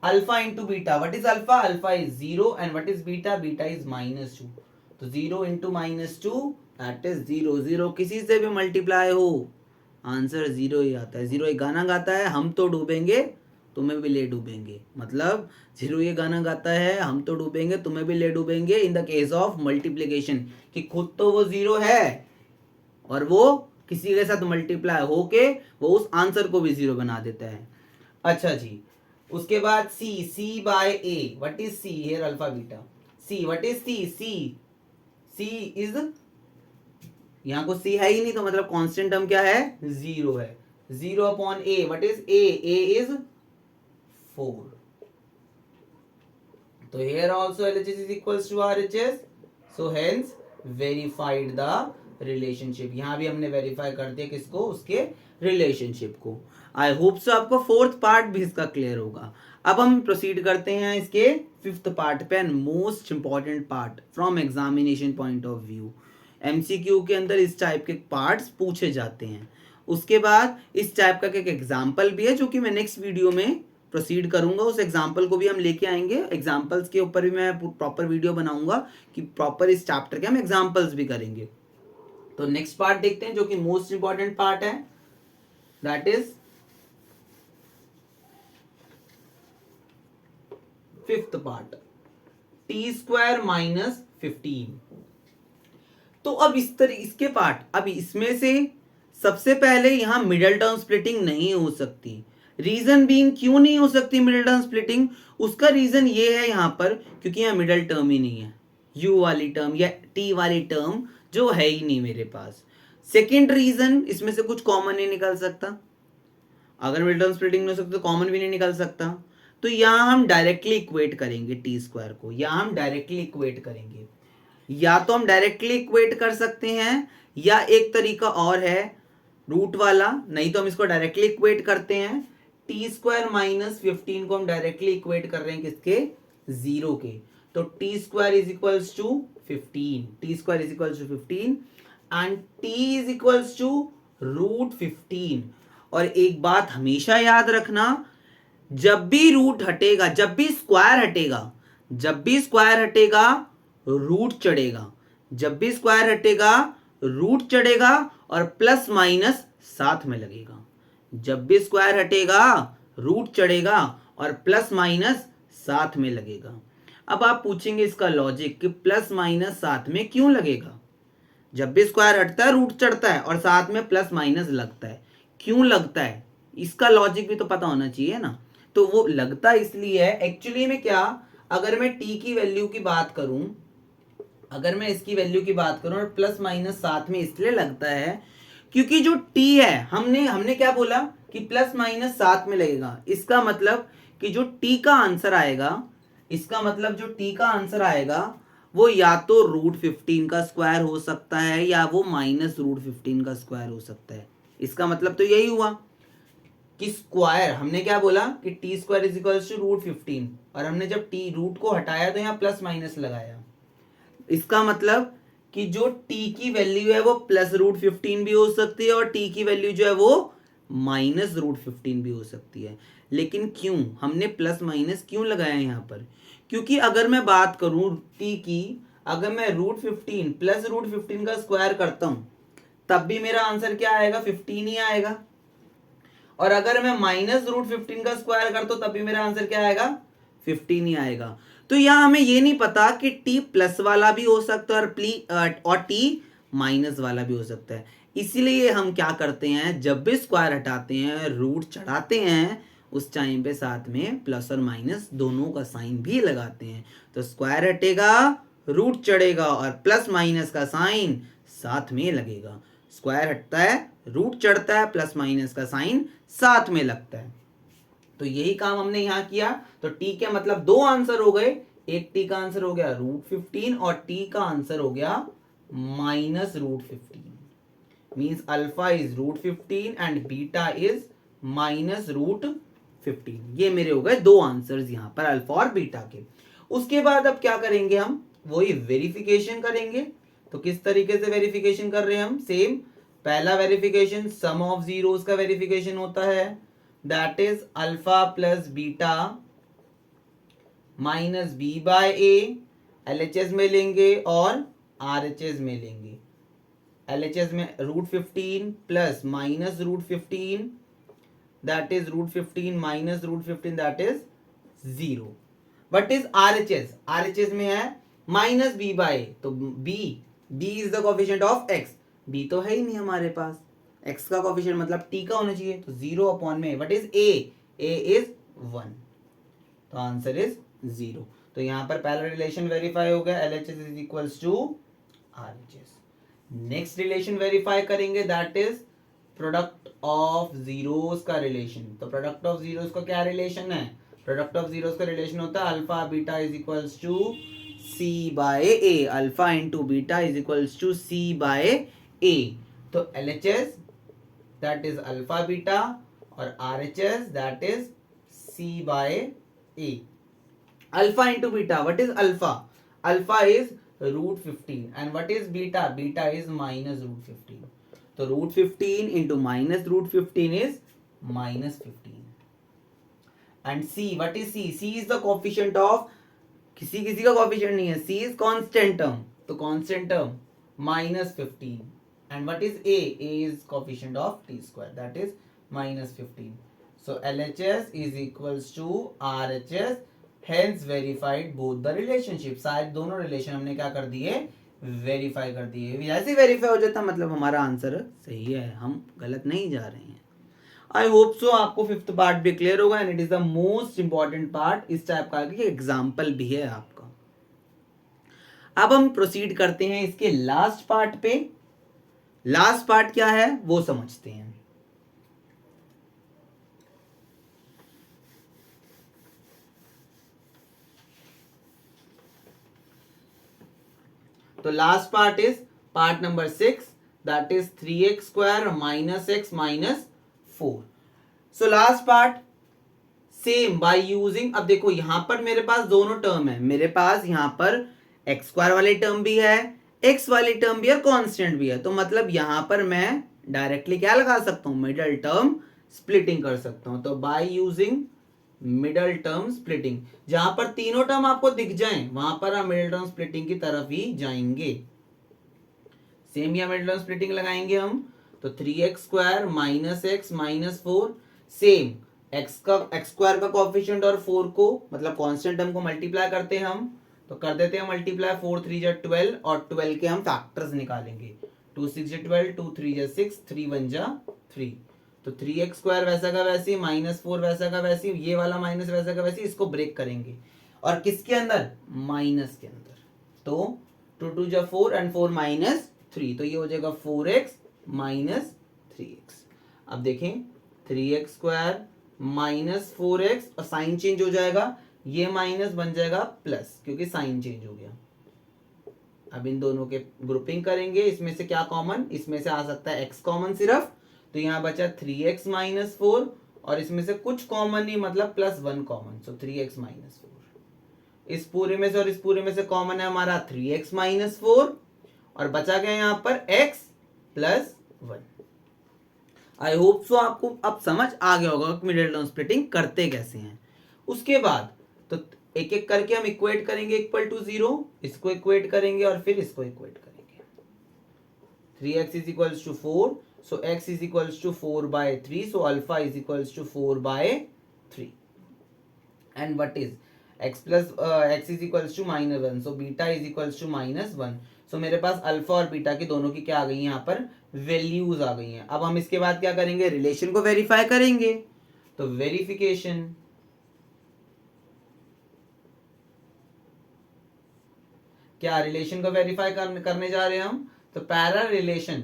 Alpha into beta, what is alpha, alpha is 0 and what is beta, beta is -2। तो 0 into -2 that is 0। 0 किसी से भी multiply हो answer 0 ही आता है। 0 एक गाना गाता है, हम तो डूबेंगे तुम्हें भी ले डूबेंगे, मतलब 0 ये गाना गाता है, हम तो डूबेंगे तुम्हें भी ले डूबेंगे in the case of multiplication, कि खुद तो वो 0 है और वो किसी के साथ मल्टीप्लाई होके वो उस आंसर को भी 0 बना देता है। अच्छा जी, उसके बाद c by a, what is c here, alpha beta, c, what is c is, यहाँ को c है ही नहीं तो मतलब कांस्टेंट टर्म क्या है, 0 है। 0 upon a, what is a is 4। तो here also LHS is equals to RHS, so hence verified the relationship। यहाँ भी हमने वेरीफाई कर दिया किसको, उसके रिलेशनशिप को। आई होप सो आपको फोर्थ पार्ट भी इसका क्लियर होगा। अब हम प्रोसीड करते हैं इसके फिफ्थ पार्ट पे, and most important part from examination point of view. MCQ के अंदर इस टाइप के पार्ट्स पूछे जाते हैं। उसके बाद इस टाइप का एक एग्जाम्पल भी है जो कि मैं नेक्स्ट वीडियो में प्रोसीड करूंगा, उस एग्जाम्पल को भी हम लेके आएंगे। एग्जाम्पल्स के ऊपर भी मैं प्रॉपर वीडियो बनाऊंगा कि प्रॉपर इस चैप्टर के हम एग्जाम्पल्स भी करेंगे। तो नेक्स्ट पार्ट देखते हैं जो कि मोस्ट इंपॉर्टेंट पार्ट है, that is fifth part, t² minus 15। तो अब इसके पार्ट, अब इसमें से सबसे पहले यहां मिडिल टर्म स्प्लिटिंग नहीं हो सकती। रीजन बीइंग, क्यों नहीं हो सकती मिडिल टर्म स्प्लिटिंग, उसका रीजन ये है यहां पर क्योंकि यहां मिडिल टर्म ही नहीं है, u वाली टर्म या t वाली टर्म जो है ही नहीं मेरे पास। सेकेंड रीजन, इसमें से कुछ कॉमन नहीं निकल सकता। अगर मिडिल टर्म स्प्लिटिंग नहीं हो सकती तो कॉमन भी नहीं निकल सकता। तो यहां हम डायरेक्टली इक्वेट करेंगे t² को, यहां हम डायरेक्टली इक्वेट करेंगे। या तो हम डायरेक्टली इक्वेट कर सकते हैं या एक तरीका और है रूट वाला, नहीं तो हम इसको डायरेक्टली इक्वेट करते हैं। t² माइनस 15 को हम डायरेक्टली इक्वेट कर रहे हैं किसके, 0 के। तो t² is equals to 15, t² is equals to 15 and t is equals to √15। और एक बात हमेशा याद रखना, जब भी रूट हटेगा, जब भी स्क्वायर हटेगा रूट चढ़ेगा, जब भी स्क्वायर हटेगा रूट चढ़ेगा और प्लस माइनस साथ में लगेगा। जब भी स्क्वायर हटेगा रूट चढ़ेगा और प्लस माइनस साथ में लगेगा। अब आप पूछेंगे इसका लॉजिक कि प्लस माइनस साथ में क्यों लगेगा? जब भी स्क्वायर हटता है रूट चढ़ता है और साथ में प्लस माइनस लगता है, क्यों लगता है? इसका लॉजिक भी तो पता होना चाहिए ना। तो वो लगता इसलिए है, एक्चुअली में क्या, अगर मैं t की वैल्यू की बात करूं, अगर मैं इसकी वैल्यू की बात करूं और प्लस माइनस साथ में इसलिए लगता है क्योंकि जो t है, हमने क्या बोला कि प्लस माइनस साथ में लगेगा। इसका मतलब कि जो t का आंसर आएगा, इसका मतलब जो t का आंसर आएगा वो या तो √15 का स्क्वायर हो सकता है या वो -√15 का स्क्वायर हो सकता है। इसका मतलब तो यही हुआ कि स्क्वायर, हमने क्या बोला कि t² = √15 और हमने जब t रूट को हटाया तो यहाँ प्लस माइनस लगाया। इसका मतलब कि जो t की वैल्यू है वो +√15 भी हो सकती है और t की वैल्यू जो है वो -√15 भी हो सकती है। लेकिन क्यों हमने प्लस माइनस क्यों लगाया यहाँ पर? क्योंकि अगर मैं बात करूं t की, अगर मैं √15 +√15 का स्क्वायर करता हूं तब भी मेरा आंसर क्या आएगा? 15 ही आएगा। और अगर मैं -√15 का स्क्वायर करता हूं तब भी मेरा आंसर क्या आएगा? 15 ही आएगा। तो यहाँ हमें ये नहीं पता कि t प्लस वाला भी हो सकता है और t माइनस वाला भी हो सकता है। इसीलिए हम क्या करते हैं, जब भी स्क्वायर हटाते हैं रूट चढ़ाते हैं उस टाइम पे साथ में प्लस और माइनस दोनों का साइन भी लगाते हैं। तो स्क्वायर हटेगा रूट चढ़ेगा और प्लस माइनस का साइन साथ में लगेगा। स्क्वायर हटता है रूट चढ़ता है, प्लस माइनस का साइन साथ में लगता है। तो यही काम हमने यहां किया। तो t के मतलब दो आंसर हो गए, एक t का आंसर हो गया √15 और t का आंसर हो गया -√15। Means alpha is √15 and beta is -√15। ये मेरे हो गए दो आंसर्स यहां पर अल्फा और बीटा के। उसके बाद अब क्या करेंगे, हम वही वेरिफिकेशन करेंगे। तो किस तरीके से वेरिफिकेशन कर रहे हैं हम? सेम, पहला वेरिफिकेशन सम ऑफ जीरोस का वेरिफिकेशन होता है, that is alpha plus beta minus B by a. LHS में लेंगे और आरएचएस में लेंगे। एलएचएस में √15 plus -√15, that is √15 -√15, that is 0। What is RHS? RHS में है -b बाय, तो b is the coefficient of x। b तो है ही नहीं हमारे पास, x का कोएफिशिएंट मतलब t का होना चाहिए, तो 0 में what is a? a is 1, तो आंसर इज 0। तो यहां पर पहला रिलेशन वेरीफाई हो गया, LHS is equals to RHS। Next relation verify करेंगे, that is product of zeros का रिलेशन। तो प्रोडक्ट ऑफ जीरोस का क्या रिलेशन है? प्रोडक्ट ऑफ जीरोस का रिलेशन होता है alpha beta is equals to c by a। Alpha into beta is equals to c by a। तो LHS that is alpha beta और RHS that is c by a। Alpha into beta, what is alpha? Alpha is √15 and what is beta? Beta is -√15. तो √15 into -√15 is -15. And c, what is c? c is the coefficient of, किसी का coefficient नहीं है, c is constant term, तो constant term -15. And what is a? a is coefficient of t square, that is -15. So LHS is equals to RHS, hence verified both the relationship। शायद दोनों relation हमने क्या कर दिए? Verify कर दिए। जैसे वेरीफाई हो जाता मतलब हमारा आंसर सही है, हम गलत नहीं जा रहे हैं। आई होप सो आपको फिफ्थ पार्ट भी क्लियर होगा and it is the most important part. इस टाइप का एग्जाम्पल भी है आपका। अब हम प्रोसीड करते हैं इसके लास्ट पार्ट पे। लास्ट पार्ट क्या है वो समझते हैं। तो last part is part number 6, that is 3x² - x - 4। So last part same by using, अब देखो यहां पर मेरे पास दोनों टर्म है, मेरे पास यहां पर x² वाली टर्म भी है, x वाली टर्म भी है, कांस्टेंट भी है। तो मतलब यहां पर मैं डायरेक्टली क्या लगा सकता हूं, मिडल टर्म स्प्लिटिंग कर सकता हूं। तो by using middle term splitting, जहां पर तीनों टर्म आपको दिख जाएं वहां पर हम मिडल टर्म स्प्लिटिंग की तरफ ही जाएंगे। सेम या मिडल टर्म स्प्लिटिंग लगाएंगे हम, तो 3x² minus x minus 4, same x square का कोएफिशिएंट और 4 को मतलब कांस्टेंट टर्म को मल्टीप्लाई करते हैं हम, तो कर देते हैं मल्टीप्लाई, 4 3 जा 12 और 12 के हम फैक्टर्स निकालेंगे, 2 6 जा 12, 2 3 जा 6, 3 1 जा 3, तो 3x² वैसा का वैसी, माइनस 4 वैसा का वैसी, ये वाला माइनस वैसा का वैसी, इसको ब्रेक करेंगे और किसके अंदर, माइनस के अंदर, तो 2 2 जा 4 एंड 4 माइनस 3, तो ये हो जाएगा 4x माइनस 3x। अब देखें 3x² माइनस 4x और साइन चेंज हो जाएगा, ये माइनस बन जाएगा प्लस क्योंकि साइन चेंज हो गया। अब इन दोनों के ग्रुपिंग करेंगे, इसमें से क्या कॉमन, इसमें से आ सकता है x कॉमन सिर्फ, तो यहाँ बचा 3x माइनस 4 और इसमें से कुछ कॉमन नहीं मतलब प्लस 1 कॉमन, सो 3x माइनस 4। इस पूरे में से और इस पूरे में से कॉमन है हमारा 3x माइनस 4 और बचा गया यहाँ पर x plus 1। I hope so आपको अब समझ आ गया होगा कि मिडिल टर्म स्प्लिटिंग करते कैसे हैं। उसके बाद तो एक एक करके हम इक्वेट करेंगे इक्वल टू 0, इसको इक्वेट करेंगे और फिर इसको इक्वेट करेंगे। 3x is equals to 4, so x is equals to 4/3, so alpha is equals to 4/3 and what is x plus x is equals to -1, so beta is equals to -1। So मेरे पास alpha और beta की दोनों की क्या आ गई है, यहाँ पर वैल्यूज आ गई हैं। अब हम इसके बाद क्या करेंगे, रिलेशन को वेरीफाई करेंगे, तो वेरिफिकेशन, क्या रिलेशन को वेरीफाई करने जा रहे हैं हम, तो पैरेलल रिलेशन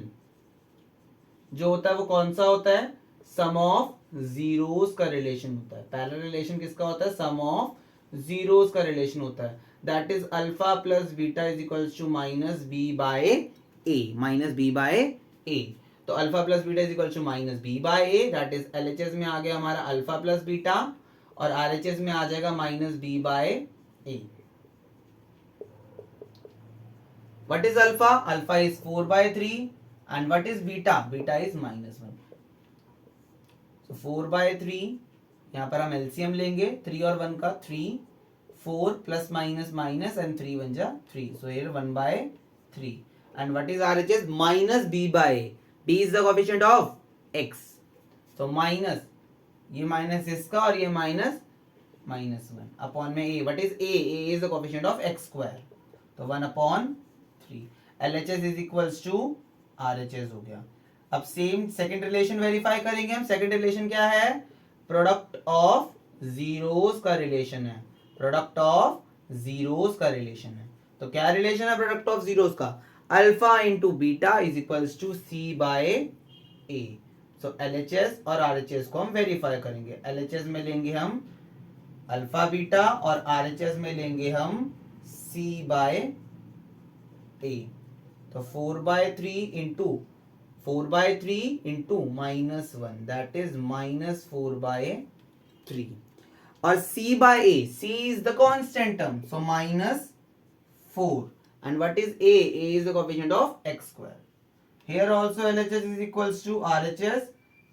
जो होता है वो कौन सा होता है, सम ऑफ जीरोस का रिलेशन होता है। पैरेलल रिलेशन किसका होता है, सम ऑफ जीरोस का रिलेशन होता है, that is alpha plus beta is equals to minus B by a, minus B by a. तो alpha plus beta is equals to minus B by a, that is LHS में आ गया हमारा alpha plus beta और RHS में आ जाएगा minus B by a. What is alpha? Alpha is 4/3 and what is beta? Beta is -1. So 4/3, यहाँ पर हम एलसीएम लेंगे 3 और 1 का, 3 4 प्लस माइनस माइनस एंड 3 1 जा 3, so here 1/3 and what is RHS? minus b by a. b is the coefficient of x, so minus ये minus इसका और ये माइनस -1 अपॉन में a, what is a? a is the coefficient of x square, तो 1/3। LHS is equals to RHS हो गया। अब same second relation verify करेंगे हम। सेकंड रिलेशन क्या है, प्रोडक्ट ऑफ जीरोस का रिलेशन है, प्रोडक्ट ऑफ जीरोस का रिलेशन है। तो क्या रिलेशन है प्रोडक्ट ऑफ जीरोस का, alpha into beta is equals to c by a. So LHS और RHS को हम वेरीफाई करेंगे। LHS में लेंगे हम अल्फा बीटा और RHS में लेंगे हम सी बाय ए। तो 4/3 इंटू 4/3 इंटू -1, दैट इज -4/3 और c by a, c is the constant term, so -4 and what is a? a is the coefficient of x square. Here also LHS is equals to RHS,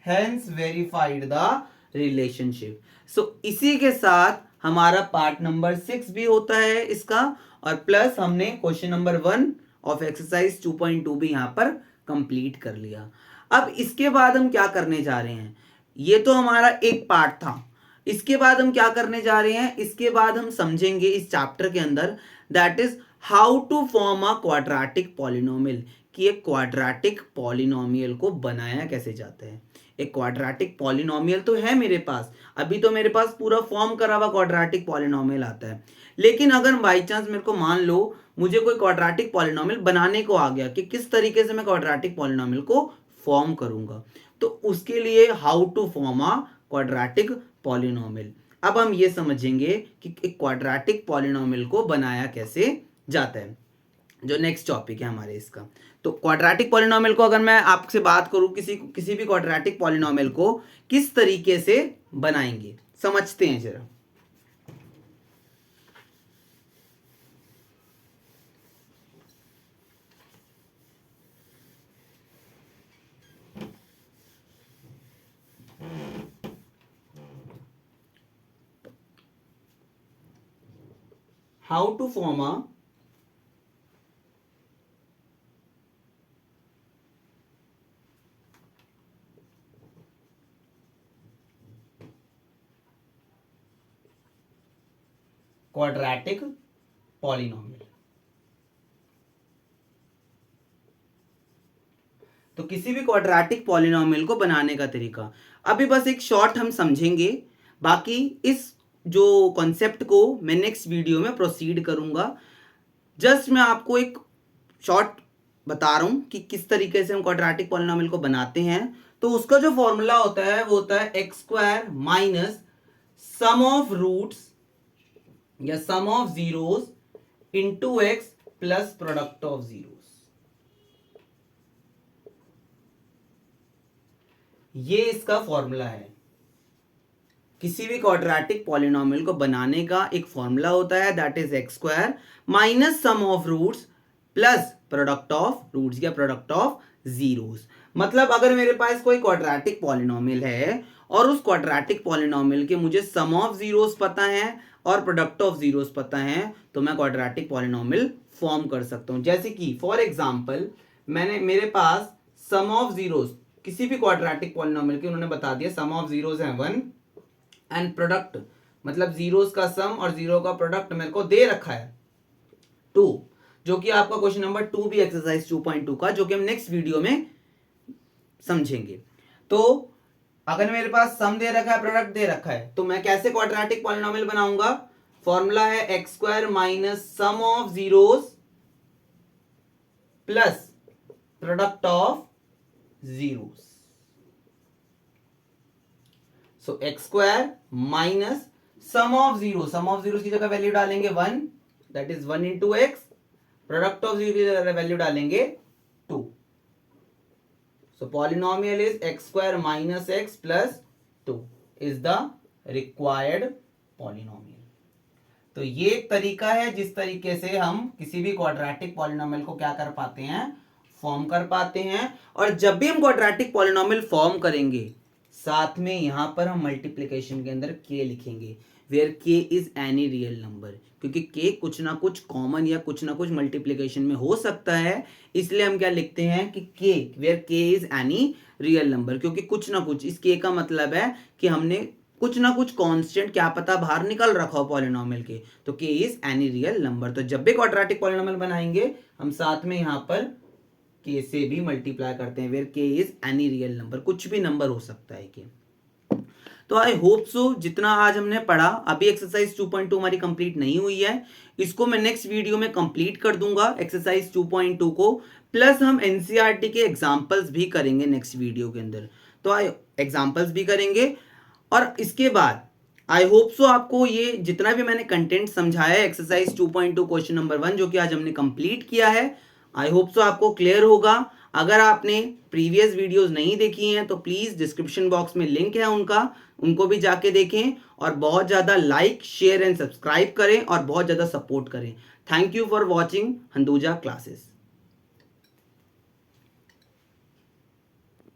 hence verified the relationship. So इसी के साथ हमारा part number 6 भी होता है इसका, और plus हमने क्वेश्चन नंबर 1 ऑफ एक्सरसाइज 2.2 भी यहाँ पर कंप्लीट कर लिया। अब इसके बाद हम क्या करने जा रहे हैं, ये तो हमारा एक पार्ट था। इसके बाद हम क्या करने जा रहे हैं, इसके बाद हम समझेंगे इस चैप्टर के अंदर, that is how to form a quadratic polynomial, कि एक क्वाड्रेटिक पॉलिनोमियल को बनाया कैसे जाता है। एक क्वाड्रेटिक पॉलिनोमियल तो है मेरे पास, अभी तो मेरे पास पूरा फॉर्म करा हुआ क्वाड्रेटिक पॉलिनोमियल आता है, लेकिन अगर बाई चांस मेरे को मान लो मुझे कोई क्वाड्रेटिक पॉलिनोमियल बनाने को आ गया कि किस तरीके से मैं क्वाड्रेटिक पॉलिनोमियल को फॉर्म करूंगा, तो उसके लिए how to form a quadratic polynomial. अब हम ये समझेंगे कि एक क्वाड्रेटिक पॉलिनोमियल को बनाया कैसे जाता है, जो नेक्स्ट टॉपिक है हमारे इसका। तो क्वाड्रेटिक पॉलिनोमियल को अगर मैं आपसे बात करूं, किसी भी क्वाड्रेटिक पॉलिनोमियल को किस तरीके से बनाएंगे, समझते हैं जरा। How to form a quadratic polynomial. तो किसी भी क्वाड्रेटिक पॉलिनोमियल को बनाने का तरीका अभी बस एक शॉर्ट हम समझेंगे, बाकी इस जो कॉन्सेप्ट को मैं नेक्स्ट वीडियो में प्रोसीड करूंगा। जस्ट मैं आपको एक शॉर्ट बता रहा हूं कि किस तरीके से हम क्वाड्रेटिक पॉलिनोमियल को बनाते हैं। तो उसका जो फॉर्मूला होता है वो होता है x square minus sum of roots या sum of zeros into x plus product of zeros. ये इसका फॉर्मूला है। किसी भी क्वाड्रेटिक पॉलिनोमियल को बनाने का एक फॉर्मूला होता है, that is x square minus sum of roots plus product of roots या प्रोडक्ट ऑफ जीरोस। मतलब अगर मेरे पास कोई क्वाड्रेटिक पॉलिनोमियल है और उस क्वाड्रेटिक पॉलिनोमियल के मुझे सम ऑफ जीरोस पता है और प्रोडक्ट ऑफ जीरोस पता है, तो मैं क्वाड्रेटिक पॉलिनोमियल फॉर्म कर सकता हूं। जैसे कि फॉर एग्जांपल मेरे पास सम ऑफ जीरोस किसी भी क्वाड्रेटिक पॉलिनोमियल के उन्होंने बता दिया सम ऑफ जीरोस है 1 एंड प्रोडक्ट मतलब जीरोस का सम और जीरो का प्रोडक्ट मेरे को दे रखा है 2, जो कि आपका क्वेश्चन नंबर 2 भी एक्सरसाइज 2.2 का, जो कि हम नेक्स्ट वीडियो में समझेंगे। तो अगर मेरे पास सम दे रखा है प्रोडक्ट दे रखा है, तो मैं कैसे क्वाड्रेटिक पॉलिनोमियल बनाऊंगा? फॉर्मूला है x square minus sum of zeros plus product of zeros. So x square minus sum of zeros की जगह वैल्यू डालेंगे 1, that is 1 into x, product of zero की जगह वैल्यू डालेंगे 2। So polynomial is x square minus x plus 2 is the required polynomial. तो ये एक तरीका है जिस तरीके से हम किसी भी क्वाड्रेटिक पॉलिनोमियल को क्या कर पाते हैं, फॉर्म कर पाते हैं। और जब भी हम क्वाड्रेटिक पॉलिनोमियल फॉर्म करेंगे, साथ में यहां पर हम मल्टीप्लिकेशन के अंदर k लिखेंगे, where k is any real number, क्योंकि k कुछ ना कुछ कॉमन या कुछ ना कुछ मल्टीप्लिकेशन में हो सकता है, इसलिए हम क्या लिखते हैं कि k where k is any real number, क्योंकि कुछ ना कुछ इस k का मतलब है कि हमने कुछ ना कुछ कांस्टेंट क्या पता बाहर निकल रखा हो पॉलिनोमियल के, तो k is any real number. तो जब भी क्वाड्रेटिक पॉलिनोमियल बनाएंगे हम साथ में यहां पर k से भी मल्टीप्लाई करते हैं, where k is any real number, कुछ भी नंबर हो सकता है k। तो आई होप सो जितना आज हमने पढ़ा, अभी एक्सरसाइज 2.2 हमारी कंप्लीट नहीं हुई है, इसको मैं नेक्स्ट वीडियो में कंप्लीट कर दूंगा एक्सरसाइज 2.2 को, प्लस हम एनसीईआरटी के एग्जांपल्स भी करेंगे नेक्स्ट वीडियो के अंदर। तो आई एग्जांपल्स भी करेंगे और इसके बाद आई होप सो आपको ये जितना भी मैंने कंटेंट समझाया है एक्सरसाइज 2.2 क्वेश्चन नंबर 1 जो कि आज हमने कंप्लीट किया है, आई होप सो आपको क्लियर होगा। अगर आपने प्रीवियस वीडियोस नहीं देखी हैं तो प्लीज डिस्क्रिप्शन बॉक्स में लिंक है उनको भी जाके देखें और बहुत ज्यादा लाइक शेयर एंड सब्सक्राइब करें और बहुत ज्यादा सपोर्ट करें। Thank you for watching Handuja classes.